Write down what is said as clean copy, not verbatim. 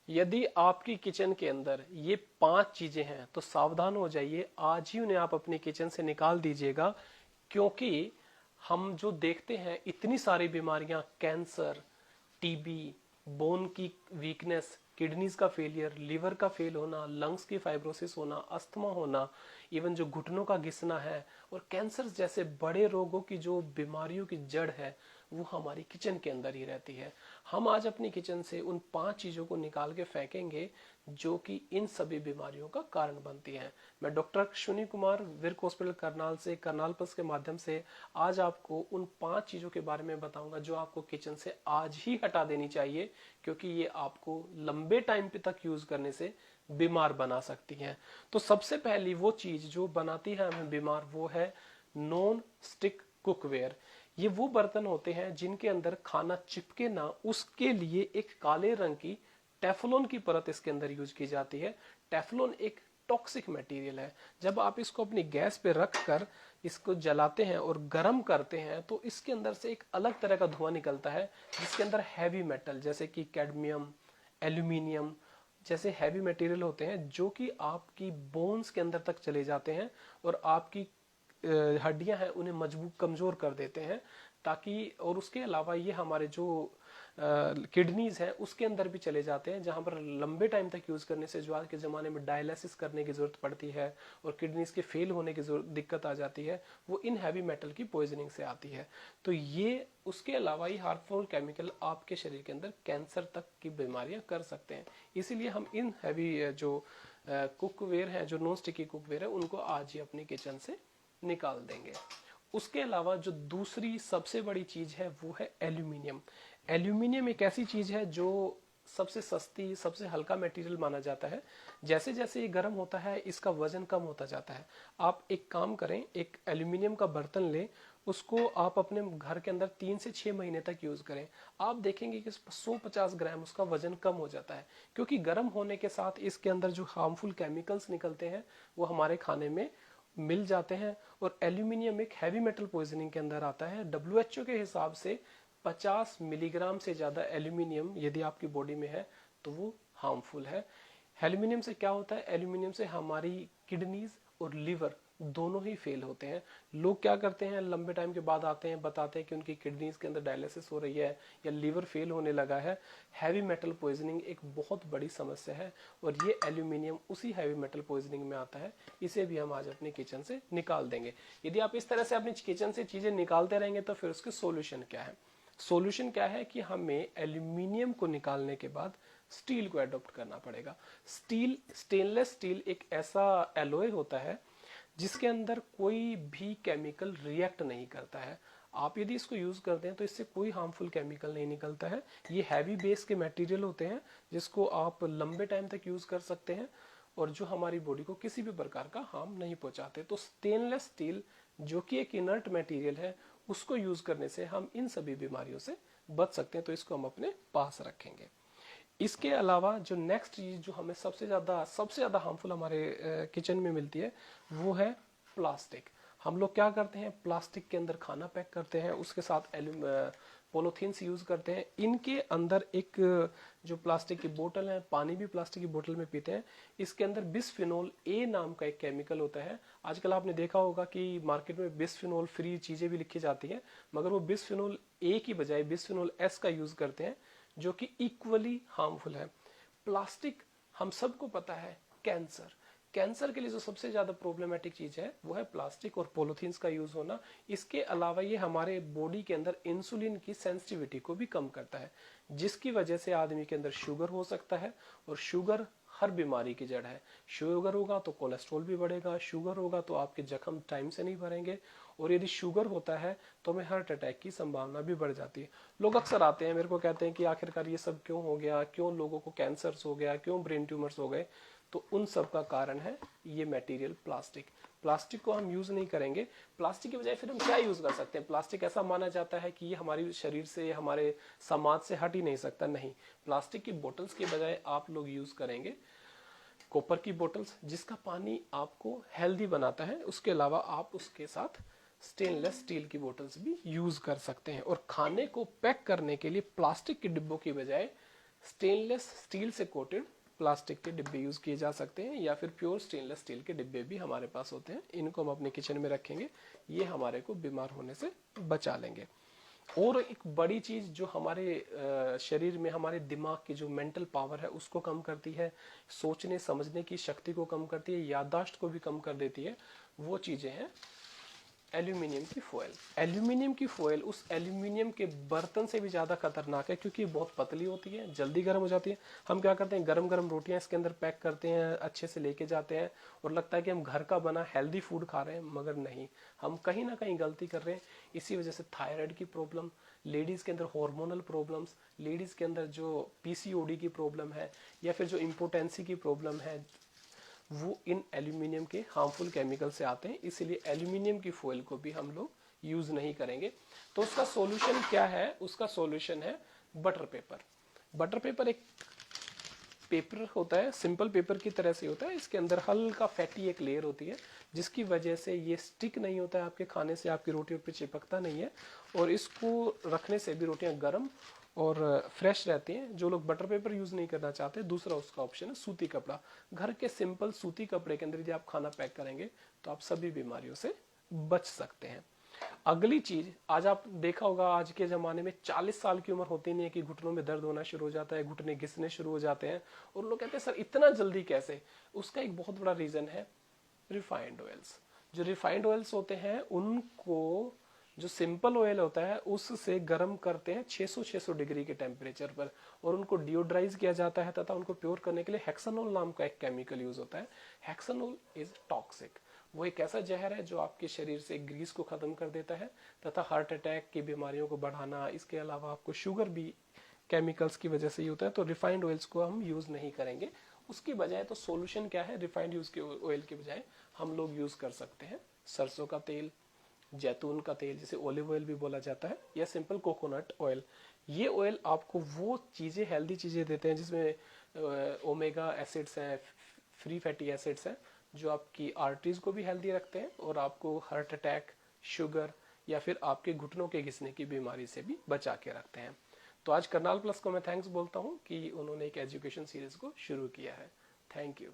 यदि आपकी किचन के अंदर ये 5 चीजें हैं तो सावधान हो जाइए, आज ही उन्हें आप अपनी किचन से निकाल दीजिएगा। क्योंकि हम जो देखते हैं इतनी सारी बीमारियां, कैंसर, टीबी, बोन की वीकनेस, किडनीज का फेलियर, लिवर का फेल होना, लंग्स की फाइब्रोसिस होना, अस्थमा होना, इवन जो घुटनों का घिसना है और कैंसर जैसे बड़े रोगों की जो बीमारियों की जड़ है वो हमारी किचन के अंदर ही रहती है। हम आज अपनी किचन से उन 5 चीजों को निकाल के फेंकेंगे जो कि इन सभी बीमारियों का कारण बनती हैं। मैं डॉक्टर अश्विनी कुमार, विर्क हॉस्पिटल करनाल से, करनाल प्लस के माध्यम से आज आपको उन 5 चीजों के बारे में बताऊंगा जो आपको किचन से आज ही हटा देनी चाहिए, क्योंकि ये आपको लंबे टाइम पे तक यूज करने से बीमार बना सकती हैं। तो सबसे पहली वो चीज जो बनाती है हमें बीमार, वो है नॉन स्टिक कुकवेयर। ये वो बर्तन होते हैं जिनके अंदर खाना चिपके ना, उसके लिए एक काले रंग की टेफलॉन की परत इसके अंदर यूज की जाती है। टेफलॉन एक टॉक्सिक मटेरियल है। जब आप इसको अपनी गैस पे रख कर इसको जलाते हैं और गर्म करते हैं तो इसके अंदर से एक अलग तरह का धुआं निकलता है, जिसके अंदर हैवी मेटल जैसे कि कैडमियम, एल्यूमिनियम जैसे हैवी मटेरियल होते हैं जो कि आपकी बोन्स के अंदर तक चले जाते हैं और आपकी हड्डियां हैं उन्हें मजबूत कमजोर कर देते हैं। ताकि और उसके अलावा ये हमारे जो किडनीज है उसके अंदर भी चले जाते हैं, जहां पर लंबे टाइम तक यूज करने से जो आज के जमाने में डायलिसिस करने की जरूरत पड़ती है और किडनीज के फेल होने की दिक्कत आ जाती है, वो इन हैवी मेटल की पॉइजनिंग से आती है। तो ये उसके अलावा ये हार्मफुल केमिकल आपके शरीर के अंदर कैंसर तक की बीमारियां कर सकते हैं। इसीलिए हम इन हैवी जो कुकवेयर है, जो नॉन स्टिकी कुकवेयर है, उनको आज ही अपनी किचन से निकाल देंगे। उसके अलावा जो दूसरी सबसे बड़ी चीज है वो है एल्यूमिनियम। एल्यूमिनियम एक ऐसी चीज है जो सबसे सस्ती, सबसे हल्का मटेरियल माना जाता है। जैसे जैसे ये गर्म होता है इसका वजन कम होता जाता है। आप एक काम करें, एक एल्यूमिनियम का बर्तन लें, उसको आप अपने घर के अंदर 3 से 6 महीने तक यूज करें। आप देखेंगे कि 150 ग्राम उसका वजन कम हो जाता है, क्योंकि गर्म होने के साथ इसके अंदर जो हार्मफुल केमिकल्स निकलते हैं वो हमारे खाने में मिल जाते हैं। और एल्यूमिनियम एक हैवी मेटल पॉइजनिंग के अंदर आता है। डब्ल्यूएचओ के हिसाब से 50 मिलीग्राम से ज्यादा एल्यूमिनियम यदि आपकी बॉडी में है तो वो हार्मफुल है। एल्यूमिनियम से क्या होता है, एल्यूमिनियम से हमारी किडनीज और लिवर दोनों ही फेल होते हैं। लोग क्या करते हैं, लंबे टाइम के बाद आते हैं, बताते हैं कि उनकी किडनीज के अंदर डायलिसिस हो रही है या लिवर फेल होने लगा है। हैवी मेटल पॉइजनिंग एक बहुत बड़ी समस्या है और ये एल्यूमिनियम उसी हैवी मेटल पॉइजनिंग में आता है। इसे भी हम आज अपनी किचन से निकाल देंगे। यदि आप इस तरह से अपनी किचन से चीजें निकालते रहेंगे तो फिर उसके सोल्यूशन क्या है? सॉल्यूशन क्या है कि हमें एल्यूमिनियम को निकालने के बाद स्टील को एडॉप्ट करना पड़ेगा। स्टील, स्टेनलेस स्टील एक ऐसा एलॉय होता है जिसके अंदर कोई भी केमिकल रिएक्ट नहीं करता है। आप यदि इसको यूज करते हैं तो इससे कोई हार्मफुल केमिकल नहीं निकलता है। ये हैवी बेस के मटेरियल होते हैं जिसको आप लंबे टाइम तक यूज कर सकते हैं और जो हमारी बॉडी को किसी भी प्रकार का हार्म नहीं पहुंचाते। तो स्टेनलेस स्टील जो कि एक इनर्ट मटेरियल है, उसको यूज करने से हम इन सभी बीमारियों से बच सकते हैं। तो इसको हम अपने पास रखेंगे। इसके अलावा जो नेक्स्ट चीज जो हमें सबसे ज्यादा हार्मफुल हमारे किचन में मिलती है वो है प्लास्टिक। हम लोग क्या करते हैं, प्लास्टिक के अंदर खाना पैक करते हैं, उसके साथ पॉलिथीन्स यूज करते हैं। इनके अंदर एक जो प्लास्टिक की बोतल है, पानी भी प्लास्टिक की बोतल में पीते हैं, इसके अंदर बिस्फिनोल ए नाम का एक केमिकल होता है। आजकल आपने देखा होगा कि मार्केट में बिस्फिनोल फ्री चीजें भी लिखी जाती हैं, मगर वो बिस्फिनोल ए की बजाय बिस्फिनोल एस का यूज करते हैं, जो कि इक्वली हार्मफुल है। प्लास्टिक हम सबको पता है, कैंसर, कैंसर के लिए जो सबसे ज्यादा प्रॉब्लमेटिक चीज है वो है प्लास्टिक और पॉलिथीन्स का यूज होना। इसके अलावा ये हमारे बॉडी के अंदर इंसुलिन की सेंसिटिविटी को भी कम करता है, जिसकी वजह से आदमी के अंदर शुगर हो सकता है। और शुगर हर बीमारी की जड़ है। शुगर होगा तो कोलेस्ट्रॉल भी बढ़ेगा, शुगर होगा तो आपके जख्म टाइम से नहीं भरेंगे, और यदि शुगर होता है तो हमें हार्ट अटैक की संभावना भी बढ़ जाती है। लोग अक्सर आते हैं मेरे को, कहते हैं कि आखिरकार ये सब क्यों हो गया, क्यों लोगों को कैंसर्स हो गया, क्यों ब्रेन ट्यूमर्स हो गए। तो उन सब का कारण है ये मटेरियल प्लास्टिक। प्लास्टिक को हम यूज नहीं करेंगे, प्लास्टिक की बजाय फिर हम क्या यूज कर सकते हैं? प्लास्टिक ऐसा माना जाता है कि ये हमारे शरीर से, हमारे समाज से हट ही नहीं सकता। नहीं, प्लास्टिक की बोतल्स के बजाय आप लोग यूज करेंगे कॉपर की बोतल्स, जिसका पानी आपको हेल्दी बनाता है। उसके अलावा आप उसके साथ स्टेनलेस स्टील की बोतल्स भी यूज कर सकते हैं। और खाने को पैक करने के लिए प्लास्टिक के डिब्बों की बजाय स्टेनलेस स्टील से कोटेड प्लास्टिक के डिब्बे यूज किए जा सकते हैं, या फिर प्योर स्टेनलेस स्टील के डिब्बे भी हमारे पास होते हैं। इनको हम अपने किचन में रखेंगे, ये हमारे को बीमार होने से बचा लेंगे। और एक बड़ी चीज जो हमारे शरीर में हमारे दिमाग की जो मेंटल पावर है उसको कम करती है, सोचने समझने की शक्ति को कम करती है, याददाश्त को भी कम कर देती है, वो चीजें हैं एल्यूमिनियम की फॉयल। एल्यूमिनियम की फॉयल उस एल्यूमिनियम के बर्तन से भी ज्यादा खतरनाक है, क्योंकि बहुत पतली होती है, जल्दी गर्म हो जाती है। हम क्या करते हैं, गरम गरम रोटियां इसके अंदर पैक करते हैं, अच्छे से लेके जाते हैं और लगता है कि हम घर का बना हेल्दी फूड खा रहे हैं, मगर नहीं, हम कहीं ना कहीं गलती कर रहे हैं। इसी वजह से थायराइड की प्रॉब्लम, लेडीज के अंदर हार्मोनल प्रॉब्लम्स, लेडीज के अंदर जो पीसीओडी की प्रॉब्लम है, या फिर जो इम्पोटेंसी की प्रॉब्लम है, वो इन एल्यूमिनियम के हार्मफुल केमिकल से आते हैं। इसीलिए एल्यूमिनियम की फॉयल को भी हम लोग यूज नहीं करेंगे। तो उसका सॉल्यूशन क्या है? उसका सॉल्यूशन है बटर पेपर। बटर पेपर एक पेपर होता है, सिंपल पेपर की तरह से होता है, इसके अंदर हल्का फैटी एक लेयर होती है, जिसकी वजह से ये स्टिक नहीं होता है आपके खाने से, आपकी रोटियों पे चिपकता नहीं है, और इसको रखने से भी रोटियां गर्म और फ्रेश रहती हैं। जो लोग बटर पेपर यूज नहीं करना चाहते, दूसरा उसका ऑप्शन है सूती कपड़ा। घर के सिंपल सूती कपड़े के अंदर यदि आप खाना पैक करेंगे तो आप सभी बीमारियों से बच सकते हैं। अगली चीज, आज आप देखा होगा आज के जमाने में 40 साल की उम्र होती नहीं है कि घुटनों में दर्द होना शुरू हो जाता है, घुटने घिसने शुरू हो जाते हैं, और लोग कहते हैं सर इतना जल्दी कैसे? उसका एक बहुत बड़ा रीजन है रिफाइंड ऑयल्स। जो रिफाइंड ऑयल्स होते हैं उनको जो सिंपल ऑयल होता है उससे गर्म करते हैं 600 डिग्री के टेम्परेचर पर, और उनको डिओड्राइज किया जाता है, तथा उनको प्योर करने के लिए हेक्सानोल नाम का एक केमिकल यूज होता है। हेक्सानोल इज टॉक्सिक। वो एक ऐसा जहर है जो आपके शरीर से ग्रीस को खत्म कर देता है, तथा हार्ट अटैक की बीमारियों को बढ़ाना, इसके अलावा आपको शुगर भी केमिकल्स की वजह से ही होता है। तो रिफाइंड ऑयल्स को हम यूज नहीं करेंगे। उसकी बजाय तो सॉल्यूशन क्या है, रिफाइंड यूज के ऑयल के बजाय हम लोग यूज कर सकते हैं सरसों का तेल, जैतून का तेल जिसे ऑलिव ऑयल भी बोला जाता है, या सिंपल कोकोनट ऑयल। ये ऑयल आपको वो चीजें, हेल्दी चीजें देते हैं जिसमें ओमेगा एसिड्स हैं, फ्री फैटी एसिड्स हैं, जो आपकी आर्टरीज को भी हेल्दी रखते हैं और आपको हार्ट अटैक, शुगर या फिर आपके घुटनों के घिसने की बीमारी से भी बचा के रखते हैं। तो आज करनाल प्लस को मैं थैंक्स बोलता हूँ कि उन्होंने एक एजुकेशन सीरीज को शुरू किया है। Thank you.